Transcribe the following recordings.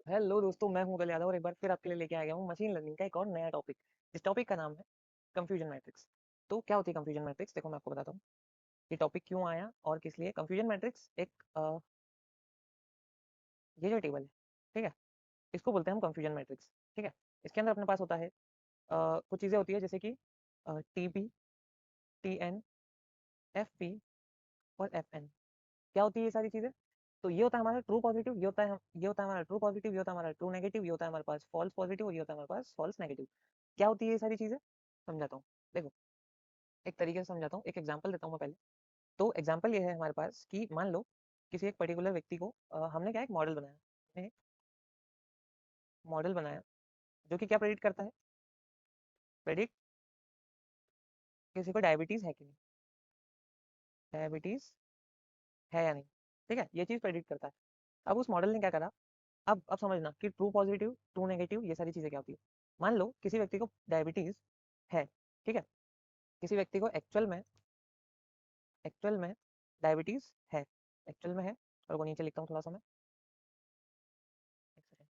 Hello दोस्तों, मैं हूं गल यादव और एक बार फिर आपके लिए लेके आ गया हूं मशीन लर्निंग का एक और नया टॉपिक। इस टॉपिक का नाम है कंफ्यूजन मैट्रिक्स। तो क्या होती है कंफ्यूजन मैट्रिक्स? देखो मैं आपको बताता हूँ ये टॉपिक क्यों आया और किस लिए। कंफ्यूजन मैट्रिक्स एक ये जो टेबल है, ठीक है, इसको बोलते हैं हम कंफ्यूजन मैट्रिक्स। ठीक है, इसके अंदर अपने पास होता है कुछ चीज़ें होती है जैसे कि T P, T N, F P और एफ एन। क्या होती है ये सारी चीज़ें? तो ये होता है हमारा ट्रू पॉजिटिव, ये होता है हमारा ट्रू पॉजिटिव, ये होता है हमारा ट्रू नेगेटिव, ये होता है हमारे पास फॉल्स पॉजिटिव और ये होता है हमारे पास फॉल्स नेगेटिव। क्या होती है ये सारी चीज़ें? समझाता हूँ। देखो, एक तरीके से समझाता हूँ, एक एग्जांपल देता हूँ मैं पहले। तो एग्जांपल ये है हमारे पास कि मान लो किसी एक पर्टिकुलर व्यक्ति को हमने क्या एक मॉडल बनाया, हमने एक मॉडल बनाया जो कि क्या प्रेडिक्ट करता है? प्रेडिक्ट किसी को डायबिटीज है कि नहीं, डायबिटीज है या नहीं। ठीक है, ये चीज प्रेडिक्ट करता है। अब उस मॉडल ने क्या करा, अब समझना कि ट्रू पॉजिटिव, ट्रू नेगेटिव, ये सारी चीजें क्या होती है। मान लो किसी व्यक्ति को डायबिटीज है, ठीक है, किसी व्यक्ति को एक्चुअल में डायबिटीज है, एक्चुअल में है। और वो नीचे लिखता हूँ थोड़ा सा मैं, एक सेकंड।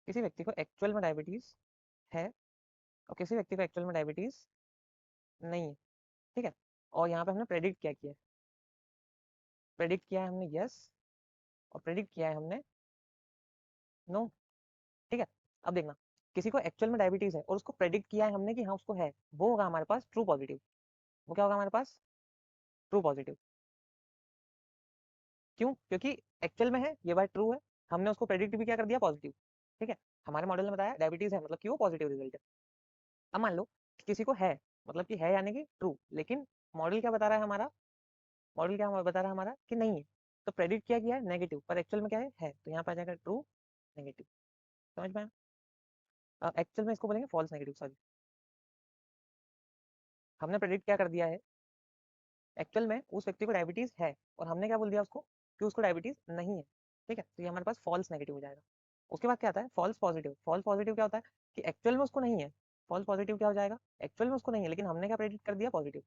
किसी व्यक्ति को एक्चुअल में डायबिटीज है और किसी व्यक्ति को एक्चुअल में डायबिटीज नहीं है। ठीक है, और यहाँ पे हमने प्रेडिक्ट किया है हमने यस, और प्रेडिक्ट किया है हमने नो। ठीक है, अब देखना, किसी को एक्चुअल में डायबिटीज है और उसको प्रेडिक्ट किया है हमने कि हाँ उसको है, वो होगा हमारे पास ट्रू पॉजिटिव। वो क्या होगा हमारे पास? True positive. क्यों? क्योंकि एक्चुअल में है, ये बात ट्रू है, हमने उसको प्रेडिक्ट भी क्या कर दिया, पॉजिटिव। ठीक है, हमारे मॉडल ने बताया डायबिटीज है मतलब कि वो पॉजिटिव रिजल्ट है। अब मान लो किसी को है, मतलब कि है यानी कि ट्रू, लेकिन मॉडल क्या बता रहा है हमारा, मॉडल क्या बता रहा है हमारा कि नहीं है। तो प्रेडिक्ट क्या किया है नेगेटिव, पर एक्चुअल में क्या है, तो यहाँ पर आ जाएगा ट्रू नेगेटिव। समझ में आया? एक्चुअल में इसको बोलेंगे फॉल्स नेगेटिव, सॉरी। हमने प्रेडिक्ट क्या कर दिया है, एक्चुअल में उस व्यक्ति को डायबिटीज है और हमने क्या बोल दिया उसको कि उसको डायबिटीज नहीं है। ठीक है, तो ये हमारे पास फॉल्स नेगेटिव हो जाएगा। उसके बाद क्या आता है फॉल्स पॉजिटिव। फॉल्स पॉजिटिव क्या होता है कि एक्चुअल में उसको नहीं है। फॉल्स पॉजिटिव क्या हो जाएगा, एक्चुअल में उसको नहीं है लेकिन हमने क्या प्रेडिक्ट कर दिया, पॉजिटिव।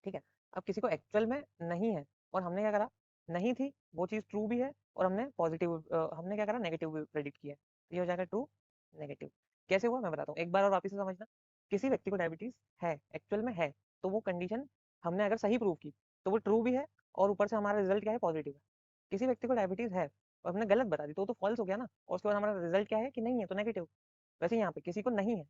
ठीक है, अब किसी को एक्चुअल में नहीं है और हमने क्या करा, नहीं थी वो चीज़ ट्रू भी है और हमने पॉजिटिव, हमने क्या करा, नेगेटिव भी प्रेडिक्ट किया है। तो ये हो जाएगा ट्रू नेगेटिव। कैसे हुआ मैं बताता हूँ एक बार और वापस से समझना। किसी व्यक्ति को डायबिटीज है, एक्चुअल में है, तो वो कंडीशन हमने अगर सही प्रूव की तो वो ट्रू भी है और ऊपर से हमारा रिजल्ट क्या है, पॉजिटिव है। किसी व्यक्ति को डायबिटीज है और हमने गलत बता दी तो वो तो फॉल्स हो गया ना, और उसके बाद हमारा रिजल्ट क्या है कि नहीं है, तो नेगेटिव। वैसे यहाँ पे किसी को नहीं है,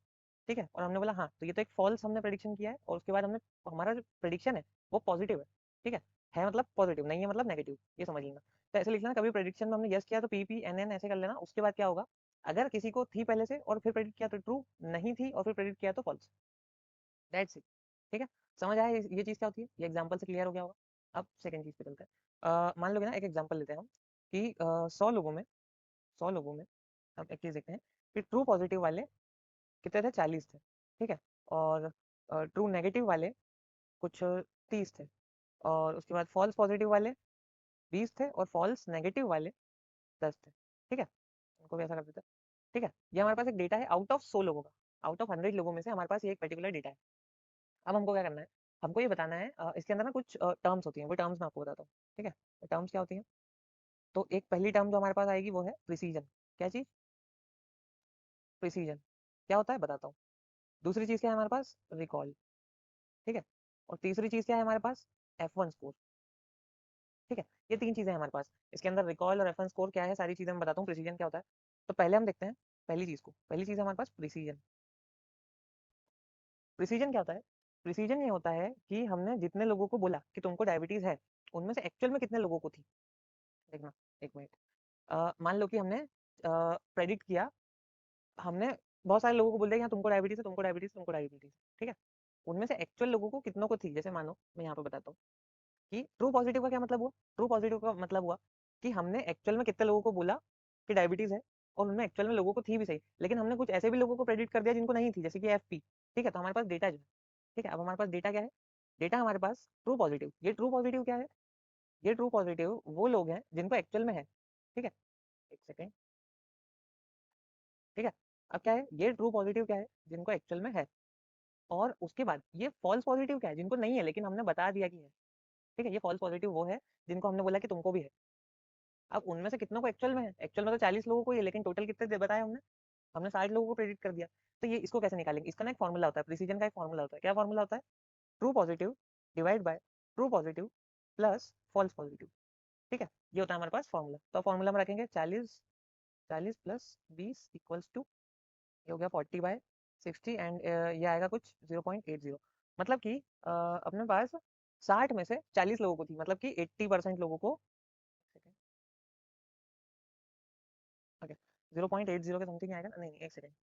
ठीक है, और हमने बोला हाँ, तो ये तो एक फॉल्स हमने प्रेडिक्शन किया है और उसके बाद हमने, हमारा जो प्रेडिक्शन है वो पॉजिटिव है। ठीक है मतलब पॉजिटिव, नहीं है मतलब नेगेटिव, ये समझ लेना। तो ऐसे लिखना, कभी प्रेडिक्शन में हमने यस किया तो पी पी एन एन ऐसे कर लेना। उसके बाद क्या होगा, अगर किसी को थी पहले से और फिर प्रेडिक्ट किया तो ट्रू, नहीं थी और फिर प्रेडिक्ट किया तो फॉल्स। That's it. ठीक है, समझ आया ये चीज़ क्या होती है, ये एग्जाम्पल से क्लियर हो गया होगा। अब सेकंड चीज़ पे चलते हैं। मान लो कि ना, एक एग्जाम्पल लेते हैं हम कि 100 लोगों में हम एक चीज़ देखते हैं कि ट्रू पॉजिटिव वाले कितने थे, 40 थे। ठीक है, और ट्रू नेगेटिव वाले कुछ 30 थे, और उसके बाद फॉल्स पॉजिटिव वाले 20 थे और फॉल्स नेगेटिव वाले 10 थे। ठीक है, उनको भी ऐसा कर देते हैं। ठीक है, ये हमारे पास एक डेटा है आउट ऑफ 100 लोगों का। आउट ऑफ 100 लोगों में से हमारे पास ये एक पर्टिकुलर डेटा है। अब हमको क्या करना है, हमको ये बताना है, इसके अंदर ना कुछ टर्म्स होती हैं, वो टर्म्स मैं आपको बताता हूँ। ठीक है, टर्म्स क्या होती हैं? तो एक पहली टर्म जो हमारे पास आएगी वो है प्रिसीजन। क्या चीज़? प्रिसीजन। क्या होता है बताता हूँ। दूसरी चीज़ क्या है हमारे पास, रिकॉल। ठीक है, और तीसरी चीज़ क्या है हमारे पास, F1 स्कोर। ठीक है, ये तीन चीज़ें हैं हमारे पास। इसके अंदर रिकॉल और F1 स्कोर क्या है, सारी चीज़ें मैं बताता हूँ। प्रिसीजन क्या होता है, तो पहले हम देखते हैं पहली चीज़ को। पहली चीज़ है हमारे पास प्रिसीजन। प्रिसीजन क्या होता है? प्रिसीजन ये होता है कि हमने जितने लोगों को बोला कि तुमको डायबिटीज है, उनमें से एक्चुअल में कितने लोगों को थी। देखना, एक मिनट। मान लो कि हमने प्रेडिक्ट किया, हमने बहुत सारे लोगों को बोल दिया कि हाँ तुमको डायबिटीज है, तुमको डायबिटीज, तुमको डायबिटीज। ठीक है, उनमें से एक्चुअल लोगों को कितनों को थी। जैसे मानो मैं यहाँ पे बताता हूँ कि ट्रू पॉजिटिव का क्या मतलब हुआ। ट्रू पॉजिटिव का मतलब हुआ कि हमने एक्चुअल में कितने लोगों को बोला कि डायबिटीज है, और उनमें एक्चुअल में लोगों को थी भी सही, लेकिन हमने कुछ ऐसे भी लोगों को प्रेडिक्ट कर दिया जिनको नहीं थी, जैसे कि एफपी। ठीक है, तो हमारे पास डेटा जो है, ठीक है, अब हमारे पास डेटा क्या है, डेटा हमारे पास ट्रू पॉजिटिव। ये ट्रू पॉजिटिव क्या है, ये ट्रू पॉजिटिव वो लोग हैं जिनको एक्चुअल में है। ठीक है, एक सेकेंड। ठीक है, अब क्या है, ये ट्रू पॉजिटिव क्या है, जिनको एक्चुअल में है। और उसके बाद ये फॉल्स पॉजिटिव क्या है, जिनको नहीं है लेकिन हमने बता दिया कि है। ठीक है, ये फॉल्स पॉजिटिव वो है जिनको हमने बोला कि तुमको भी है। अब उनमें से कितनों को एक्चुअल में है, एक्चुअल में तो 40 लोगों को ही है, लेकिन टोटल कितने बताया हमने 60 लोगों को प्रेडिक्ट कर दिया। तो ये इसको कैसे निकालेंगे, इसका ना एक फॉर्मूला होता है, प्रिसीजन का एक फॉर्मूला होता है। क्या फॉर्मूला होता है? True positive divide by true positive plus false positive. ठीक है, ये होता है हमारे पास फॉर्मूला। तो फॉर्मूला में रखेंगे 40 40 प्लस 20 इक्वल्स टू, ये हो गया 40/60 एंड ये आएगा कुछ 0.80। मतलब कि अपने पास 60 में से 40 लोगों को थी, मतलब कि 80% लोगों को, ओके 0.80 के समथिंग आएगा। नहीं नहीं, एक सेकेंड,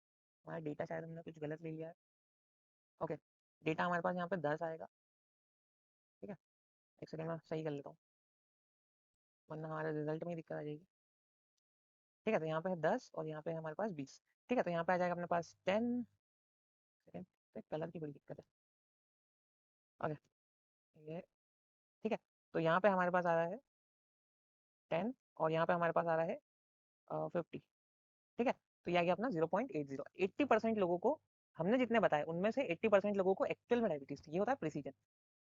हमारा डेटा शायद हमने कुछ गलत ले लिया है। ओके, डेटा हमारे पास यहाँ पे 10 आएगा। ठीक है, एक सेकेंड में सही कर लेता हूँ, वरना हमारे रिजल्ट में ही दिक्कत आ जाएगी। ठीक है, तो यहाँ पे है 10 और यहाँ पे है हमारे पास 20। ठीक है, तो यहाँ पे आ जाएगा अपने पास 10 सेकेंड। तो कलर की बड़ी दिक्कत है। ओके, ये ठीक है, तो यहाँ पे हमारे पास आ रहा है 10 और यहाँ पे हमारे पास आ रहा है 50। ठीक है, तो ये आ गया अपना 0.80। 80% लोगों को हमने जितने बताए उनमें से 80% लोगों को एक्चुअल में डायबिटीज थी। ये होता है प्रिसीजन।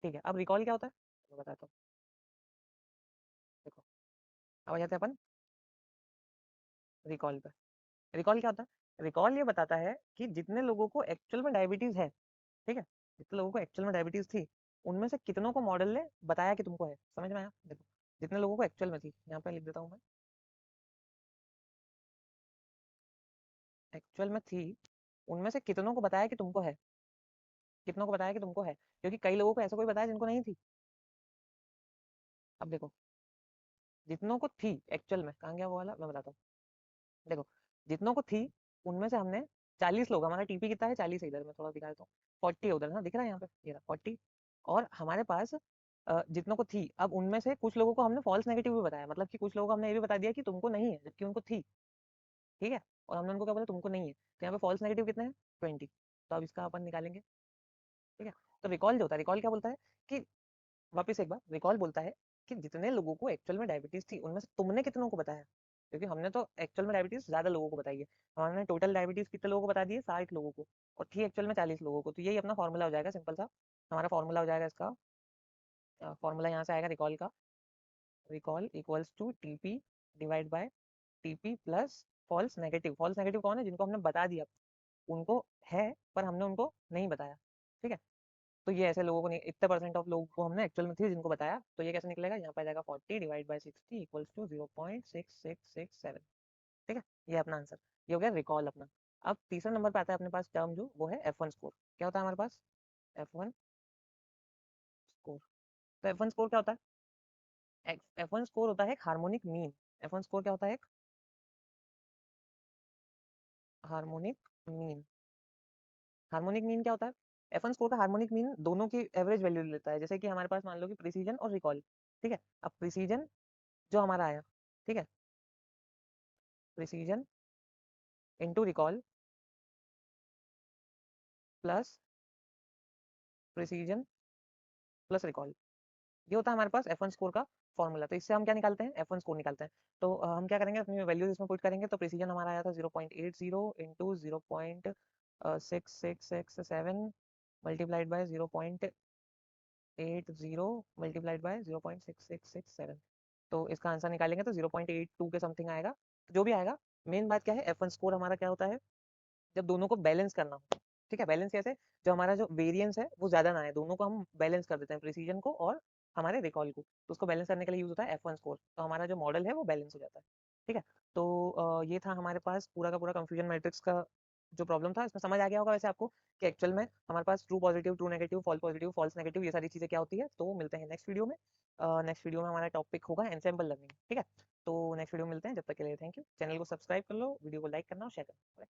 ठीक है, अब रिकॉल क्या होता है मैं बताता हूँ। देखो, अब आ जाते हैं अपन रिकॉल पे। रिकॉल क्या होता है? रिकॉल ये बताता है कि जितने लोगों को एक्चुअल में डायबिटीज है, ठीक है, जितने लोगों को एक्चुअल में डायबिटीज थी, उनमें से कितनों को मॉडल ने बताया कि तुमको है। समझ में आया? देखो, जितने लोगों को एक्चुअल में थी, यहाँ पे लिख देता हूँ मैं, एक्चुअल में थी, उनमें से कितनों को बताया कि तुमको है, कितनों को बताया कि तुमको है, क्योंकि कई लोगों को ऐसा कोई बताया जिनको नहीं थी। अब देखो, जितनों को थी एक्चुअल में, कहाँ गया वो वाला, मैं बताता हूँ। देखो, जितनों को थी उनमें से हमने 40 लोग, हमारा टीपी कितना है 40 है, इधर मैं थोड़ा दिखा देता हूँ, 40 है उधर ना, दिख रहा है यहाँ पे, ये रहा 40। और हमारे पास जितनों को थी, अब उनमें से कुछ लोगों को हमने फॉल्स नेगेटिव भी बताया, मतलब कि कुछ लोगों को हमने ये भी बता दिया कि तुमको नहीं है जबकि उनको थी। ठीक है, और हमने उनको क्या बोला, तुमको नहीं है। तो यहाँ पे फॉल्स नेगेटिव कितने हैं? 20। तो अब इसका अपन निकालेंगे। ठीक है, तो रिकॉल जो होता है, रिकॉल क्या बोलता है कि, वापस एक बार, रिकॉल बोलता है कि जितने लोगों को एक्चुअल में डायबिटीज थी उनमें से तुमने कितनों को बताया, क्योंकि हमने तो एक्चुअल में डायबिटीज ज्यादा लोगों को बताई है। हमने टोटल डायबिटीज कितने लोगों को बता दिए, 60 लोगों को, और थी एक्चुअल में 40 लोगों को। तो यही अपना फॉर्मूला हो जाएगा, सिंपल सा हमारा फॉर्मूला हो जाएगा इसका। फॉर्मूला यहाँ से आएगा रिकॉल का, recall equals to TP divide by TP plus false negative. False negative कौन है? जिनको हमने बता दिया उनको है, पर हमने उनको नहीं बताया। ठीक है, तो ये ऐसे लोगों को नहीं, इतने परसेंट ऑफ लोगों को हमने एक्चुअल में थी जिनको बताया। तो ये कैसे निकलेगा, यहाँ पे आ जाएगा 40 डिवाइड बाय 60 इक्वल्स टू 0.6667। ठीक है, ये अपना आंसर, ये हो गया रिकॉल अपना। अब तीसरा नंबर पे आता है अपने पास टर्म जो वो है F1 स्कोर। क्या होता है हमारे पास? F1 score. तो F1 स्कोर क्या होता है? F1 स्कोर होता है एक हार्मोनिक मीन। F1 स्कोर क्या होता है? एक हार्मोनिक मीन। हार्मोनिक मीन क्या होता है? F1 स्कोर का हार्मोनिक मीन दोनों की एवरेज वैल्यू लेता है। जैसे कि हमारे पास मान लो कि प्रिसीजन और रिकॉल। ठीक है, अब प्रिसीजन जो हमारा आया, ठीक है, precision into recall plus precision plus recall, ये होता है हमारे पास F1 स्कोर का फॉर्मूला। तो इससे हम क्या निकालते हैं? F1 स्कोर निकालते हैं। तो हम क्या करेंगे, अपनी वैल्यूज इसमें पुट करेंगे। तो प्रिसीजन हमारा आया था 0.80 into 0.667 multiplied by 0.80 multiplied by 0.6667। तो इसका आंसर निकालेंगे तो 0.82 के समथिंग आएगा। तो जो भी आएगा, मेन बात क्या है, F1 स्कोर हमारा क्या होता है, जब दोनों को बैलेंस करना हो। ठीक है, बैलेंस कैसे? जो हमारा जो वेरिएंस है वो ज्यादा ना है, दोनों को हम बैलेंस कर देते हैं, प्रिसीजन को और हमारे रिकॉल को। तो उसको बैलेंस करने के लिए यूज होता है F1 स्कोर। तो हमारा जो मॉडल है वो बैलेंस हो जाता है। ठीक है, तो ये था हमारे पास पूरा का पूरा कंफ्यूजन मैट्रिक्स का जो प्रॉब्लम था। इसमें समझ आ गया होगा वैसे आपको कि एक्चुअल में हमारे पास true positive, true negative, false positive, false negative, ये सारी चीजें क्या होती है। तो मिलते हैं नेक्स्ट वीडियो में। नेक्स्ट वीडियो में हमारा टॉपिक होगा एनसेम्बल लर्निंग। ठीक है, तो नेक्स्ट वीडियो में मिलते हैं, जब तक के लिए थैंक यू। चैनल को सब्सक्राइब कर लो, वीडियो को लाइक करना और शेयर करना।